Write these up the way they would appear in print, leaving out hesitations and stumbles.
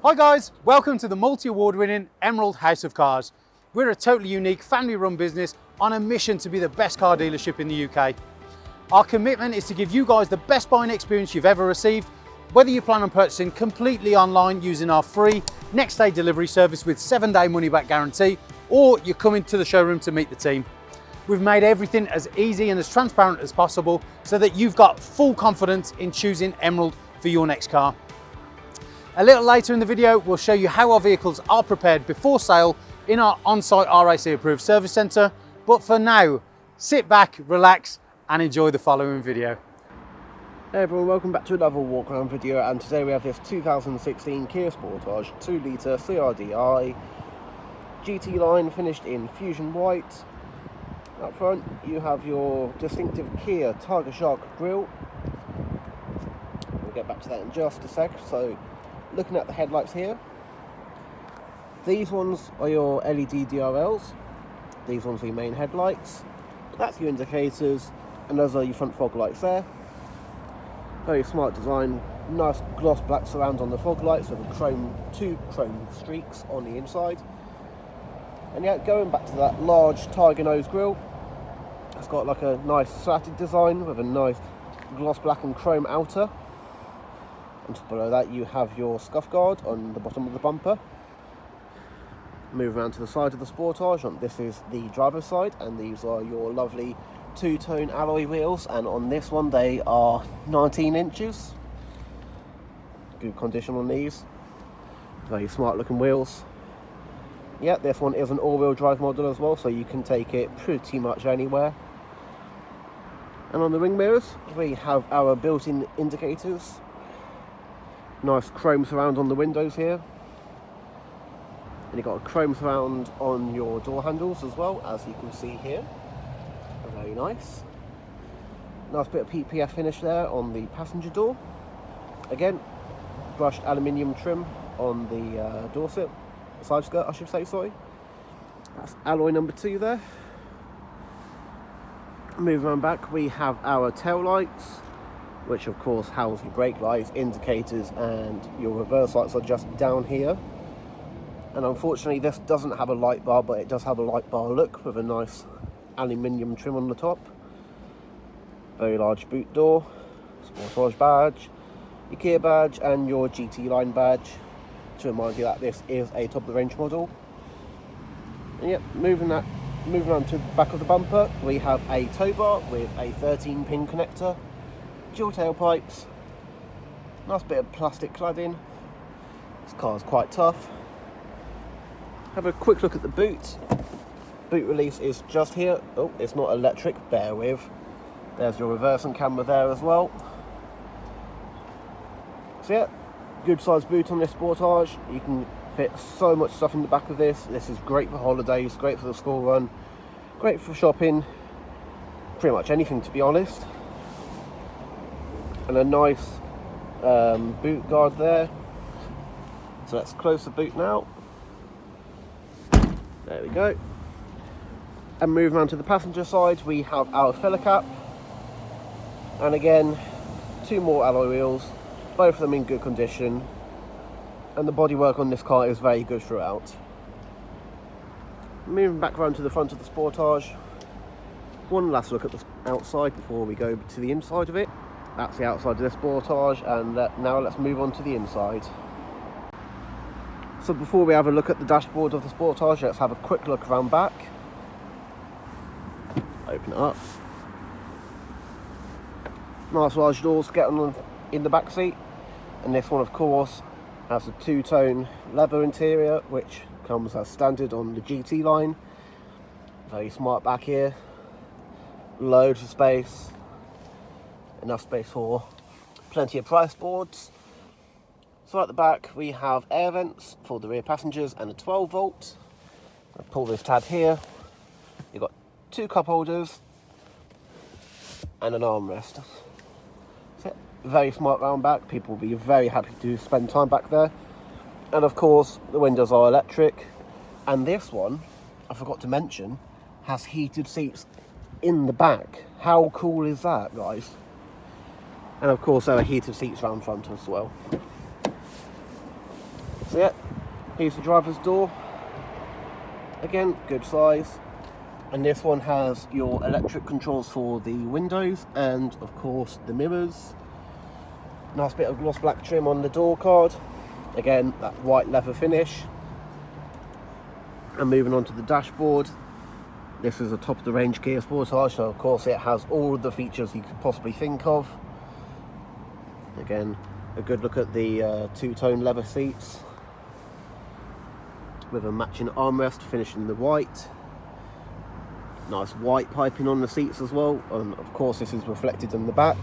Hi guys, welcome to the multi-award winning Emerald House of Cars. We're a totally unique family run business on a mission to be the best car dealership in the UK. Our commitment is to give you guys the best buying experience you've ever received, whether you plan on purchasing completely online using our free next day delivery service with 7-day money back guarantee, or you're coming to the showroom to meet the team. We've made everything as easy and as transparent as possible so that you've got full confidence in choosing Emerald for your next car. A little later in the video, we'll show you how our vehicles are prepared before sale in our on-site RAC approved service centre. But for now, sit back, relax and enjoy the following video. Hey everyone, welcome back to another walk around video, and today we have this 2016 Kia Sportage 2 litre CRDI GT line finished in fusion white. Up front you have your distinctive Kia Tiger Shark grille. We'll get back to that in just a sec. So looking at the headlights here, these ones are your LED DRLs, these ones are your main headlights, that's your indicators, and those are your front fog lights there. Very smart design, nice gloss black surround on the fog lights with two chrome streaks on the inside. And yeah, going back to that large tiger nose grille, it's got like a nice Satin design with a nice gloss black and chrome outer. And just below that you have your scuff guard on the bottom of the bumper. Move around to the side of the Sportage, and this is the driver's side, and these are your lovely two-tone alloy wheels, and on this one they are 19 inches. Good condition on these, very smart looking wheels. Yeah, this one is an all-wheel drive model as well, so you can take it pretty much anywhere. And on the ring mirrors we have our built-in indicators, nice chrome surround on the windows here, and you've got a chrome surround on your door handles as well, as you can see here. Very nice. Nice bit of PPF finish there on the passenger door. Again, brushed aluminium trim on the door sill, side skirt I should say, sorry. That's alloy number 2 there. Moving on back, we have our tail lights, which of course house your brake lights, indicators, and your reverse lights are just down here. And unfortunately this doesn't have a light bar, but it does have a light bar look with a nice aluminium trim on the top. Very large boot door, Sportage badge, your Kia badge and your GT line badge to remind you that this is a top of the range model. And yep, moving on to the back of the bumper, we have a tow bar with a 13-pin connector, dual tailpipes, nice bit of plastic cladding. This car is quite tough. Have a quick look at the boot. Boot release is just here. Oh, it's not electric, bear with. There's your reversing camera there as well. So yeah, good sized boot on this Sportage. You can fit so much stuff in the back of this. This is great for holidays, great for the school run, great for shopping, pretty much anything to be honest. And a nice boot guard there. So let's close the boot now. There we go. And moving on to the passenger side, we have our filler cap, and again 2 more alloy wheels, both of them in good condition, and the bodywork on this car is very good throughout. Moving back around to the front of the Sportage, one last look at the outside before we go to the inside of it. That's the outside of the Sportage, and now let's move on to the inside. So before we have a look at the dashboard of the Sportage, let's have a quick look around back. Open it up. Nice large doors to get on in the back seat, and this one of course has a 2-tone leather interior which comes as standard on the GT line. Very smart back here, loads of space, enough space for plenty of price boards. So at the back we have air vents for the rear passengers and a 12 volt. I'll pull this tab here, you've got 2 cup holders and an armrest. So very smart round back, people will be very happy to spend time back there. And of course the windows are electric, and this one, I forgot to mention, has heated seats in the back. How cool is that, guys? And of course there are heated seats round front as well. So yeah, here's the driver's door. Again, good size. And this one has your electric controls for the windows and of course the mirrors. Nice bit of gloss black trim on the door card. Again, that white leather finish. And moving on to the dashboard. This is a top of the range Kia Sportage, so of course it has all of the features you could possibly think of. Again, a good look at the two-tone leather seats with a matching armrest finished in the white. Nice white piping on the seats as well, and of course this is reflected in the back.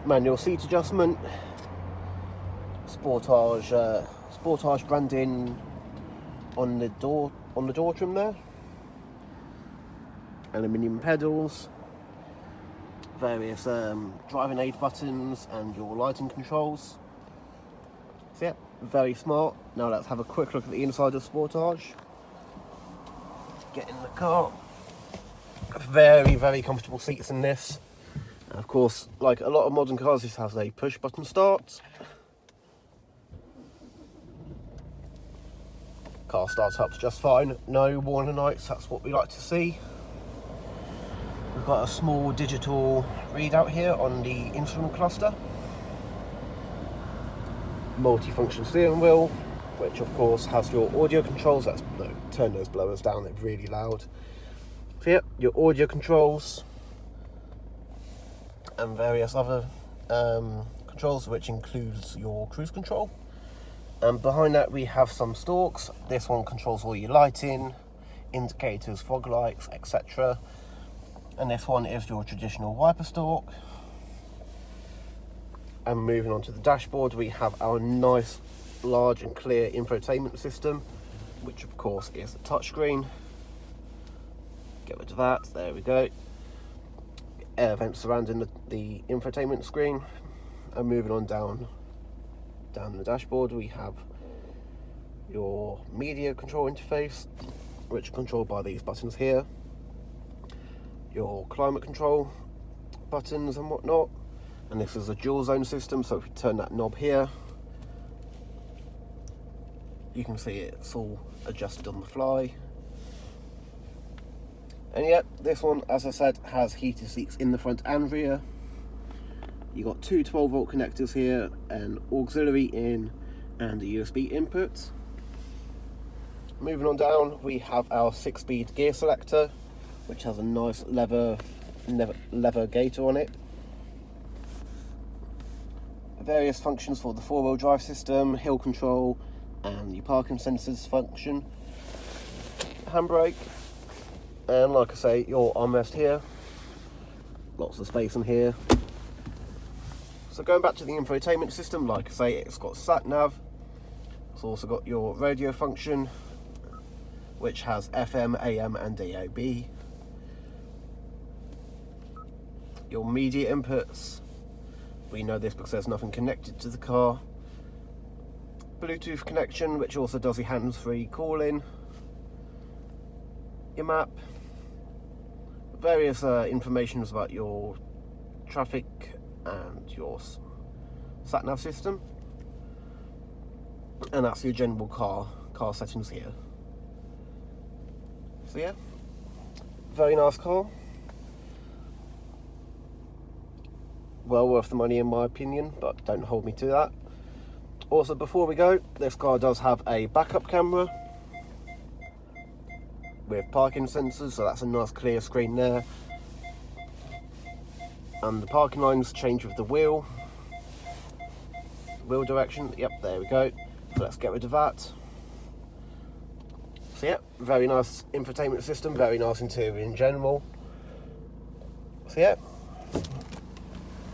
Manual seat adjustment, Sportage branding on the door trim there. Aluminium pedals, various driving aid buttons and your lighting controls. So yeah, very smart. Now let's have a quick look at the inside of Sportage. Get in the car. Very, very comfortable seats in this. And of course, like a lot of modern cars, this has a push button start. Car starts up just fine, no warning lights, that's what we like to see. We've got a small digital readout here on the instrument cluster. Multi-function steering wheel, which of course has your audio controls. Let's turn those blowers down, they're really loud. So yeah, your audio controls and various other controls, which includes your cruise control. And behind that we have some stalks. This one controls all your lighting, indicators, fog lights, etc. And this one is your traditional wiper stalk. And moving on to the dashboard, we have our nice, large and clear infotainment system, which of course is the touchscreen. Get rid of that, there we go. Air vents surrounding the infotainment screen. And moving on down the dashboard, we have your media control interface, which is controlled by these buttons here. Your climate control buttons and whatnot. And this is a dual zone system, so if you turn that knob here, you can see it's all adjusted on the fly. And yeah, this one, as I said, has heated seats in the front and rear. You got two 12-volt connectors here, an auxiliary in and a USB input. Moving on down, we have our 6-speed gear selector, which has a nice leather gaiter on it. Various functions for the 4-wheel drive system, hill control, and your parking sensors function. Handbrake, and like I say, your armrest here. Lots of space in here. So going back to the infotainment system, like I say, it's got sat nav. It's also got your radio function, which has FM, AM, and DAB. Your media inputs. We know this because there's nothing connected to the car. Bluetooth connection, which also does your hands-free calling. Your map. Various information about your traffic and your sat-nav system. And that's your general car settings here. So yeah, very nice car. Well worth the money in my opinion, but don't hold me to that. Also, before we go, this car does have a backup camera with parking sensors, so that's a nice clear screen there. And the parking lines change with the wheel direction. Yep, there we go. So let's get rid of that. So yeah, very nice infotainment system, very nice interior in general. So yeah,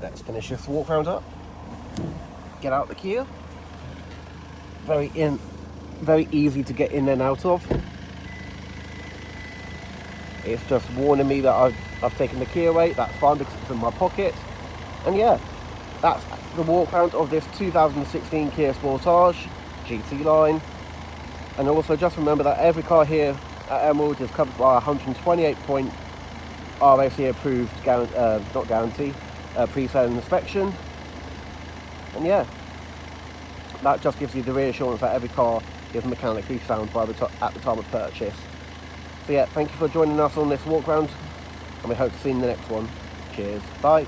let's finish this walk round up. Get out the Kia. Very easy to get in and out of. It's just warning me that I've taken the key away. That's fine because it's in my pocket. And yeah, that's the walk round of this 2016 Kia Sportage GT line. And also just remember that every car here at Emerald is covered by a 128-point RAC approved, pre-sale inspection. And yeah, that just gives you the reassurance that every car is mechanically sound at the time of purchase. So yeah, thank you for joining us on this walk round, and we hope to see you in the next one. Cheers, bye.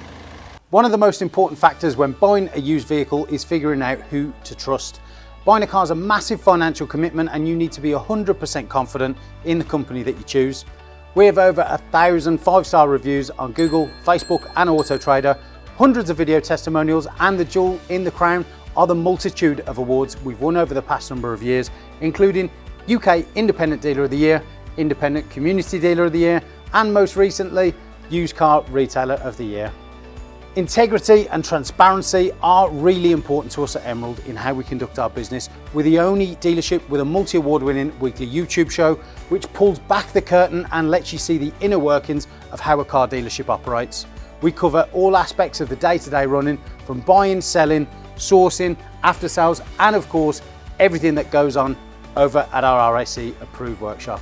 One of the most important factors when buying a used vehicle is figuring out who to trust. Buying a car is a massive financial commitment, and you need to be 100% confident in the company that you choose. We have over 1,000 5-star reviews on Google, Facebook and Auto Trader, hundreds of video testimonials, and the jewel in the crown are the multitude of awards we've won over the past number of years, including UK Independent Dealer of the Year, Independent Community Dealer of the Year, and most recently, Used Car Retailer of the Year. Integrity and transparency are really important to us at Emerald in how we conduct our business. We're the only dealership with a multi-award winning weekly YouTube show which pulls back the curtain and lets you see the inner workings of how a car dealership operates. We cover all aspects of the day-to-day running, from buying, selling, sourcing, after sales, and of course everything that goes on over at our RAC approved workshop.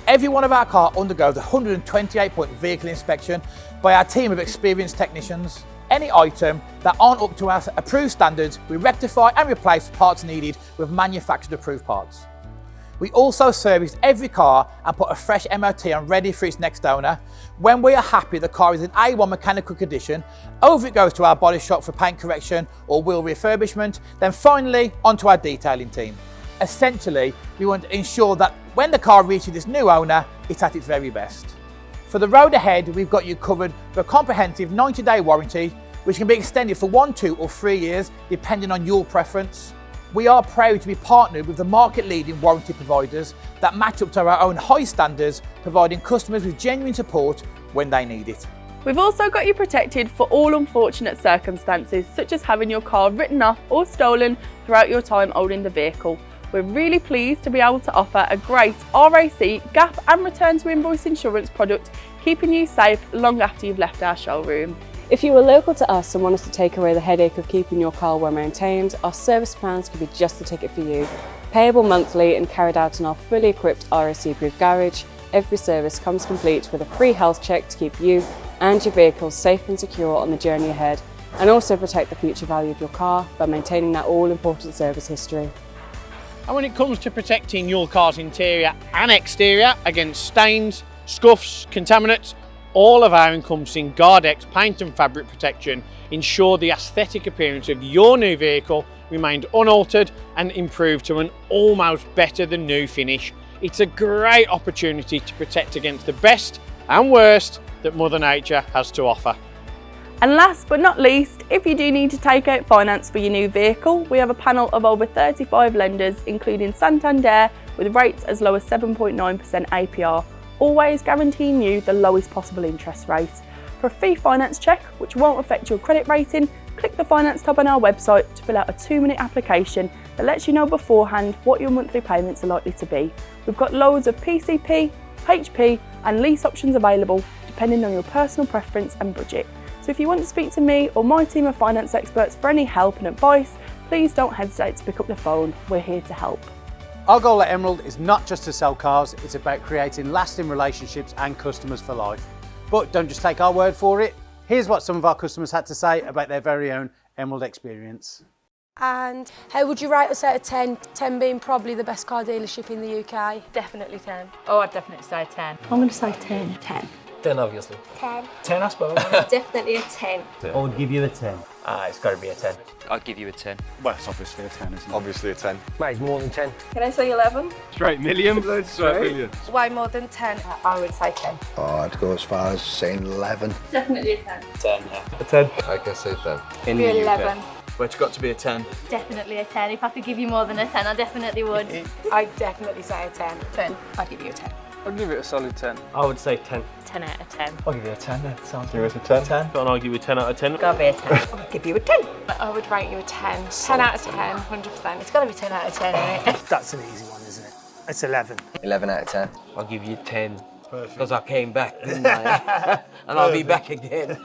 Every one of our cars undergoes a 128-point vehicle inspection by our team of experienced technicians. Any item that aren't up to our approved standards, we rectify and replace parts needed with manufactured approved parts. We also service every car and put a fresh MOT on ready for its next owner. When we are happy the car is in A1 mechanical condition, over it goes to our body shop for paint correction or wheel refurbishment, then finally onto our detailing team. Essentially, we want to ensure that when the car reaches its new owner, it's at its very best. For the road ahead, we've got you covered for a comprehensive 90-day warranty, which can be extended for 1, 2 or 3 years, depending on your preference. We are proud to be partnered with the market-leading warranty providers that match up to our own high standards, providing customers with genuine support when they need it. We've also got you protected for all unfortunate circumstances, such as having your car written off or stolen throughout your time owning the vehicle. We're really pleased to be able to offer a great RAC, gap and return to invoice insurance product, keeping you safe long after you've left our showroom. If you are local to us and want us to take away the headache of keeping your car well maintained, our service plans could be just the ticket for you. Payable monthly and carried out in our fully equipped RAC approved garage, every service comes complete with a free health check to keep you and your vehicle safe and secure on the journey ahead, and also protect the future value of your car by maintaining that all-important service history. And when it comes to protecting your car's interior and exterior against stains, scuffs, contaminants, all of our encompassing Guardex paint and fabric protection ensure the aesthetic appearance of your new vehicle remained unaltered and improved to an almost better than new finish. It's a great opportunity to protect against the best and worst that Mother Nature has to offer. And last but not least, if you do need to take out finance for your new vehicle, we have a panel of over 35 lenders, including Santander, with rates as low as 7.9% APR, always guaranteeing you the lowest possible interest rate. For a free finance check, which won't affect your credit rating, click the finance tab on our website to fill out a 2-minute application that lets you know beforehand what your monthly payments are likely to be. We've got loads of PCP, HP and lease options available, depending on your personal preference and budget. So if you want to speak to me or my team of finance experts for any help and advice, please don't hesitate to pick up the phone. We're here to help. Our goal at Emerald is not just to sell cars, it's about creating lasting relationships and customers for life. But don't just take our word for it. Here's what some of our customers had to say about their very own Emerald experience. And how would you rate us out of 10? 10 being probably the best car dealership in the UK. Definitely 10. Oh, I'd definitely say 10. I'm going to say 10. 10. 10 obviously. 10. 10 I suppose. Definitely a 10. I would give you a 10. It's got to be a 10. I'd give you a 10. Well, it's obviously a 10, isn't it? Obviously a 10. Mate, it's more than 10. Can I say 11? Straight million. Straight million. Way more than 10. I would say 10. Oh, I'd go as far as saying 11. Definitely a 10. 10, yeah. A 10. I can say 10. In the 11. Well, it's got to be a 10. Definitely a 10. If I could give you more than a 10, I definitely would. I'd definitely say a 10. 10. I'd give you a 10. I'd give it a solid 10. I would say 10. 10 out of 10. I'll give you a 10 then. Sounds Give it a 10. 10. And I'll give you a 10 out of 10. Gotta be a 10. I'd give you a 10. I would rate you a 10. 10 out of 10, 100%. It's gotta be 10 out of 10, isn't it? That's an easy one, isn't it? It's 11. 11 out of 10. I'll give you 10. Perfect. Because I came back, didn't I? And I'll be back again.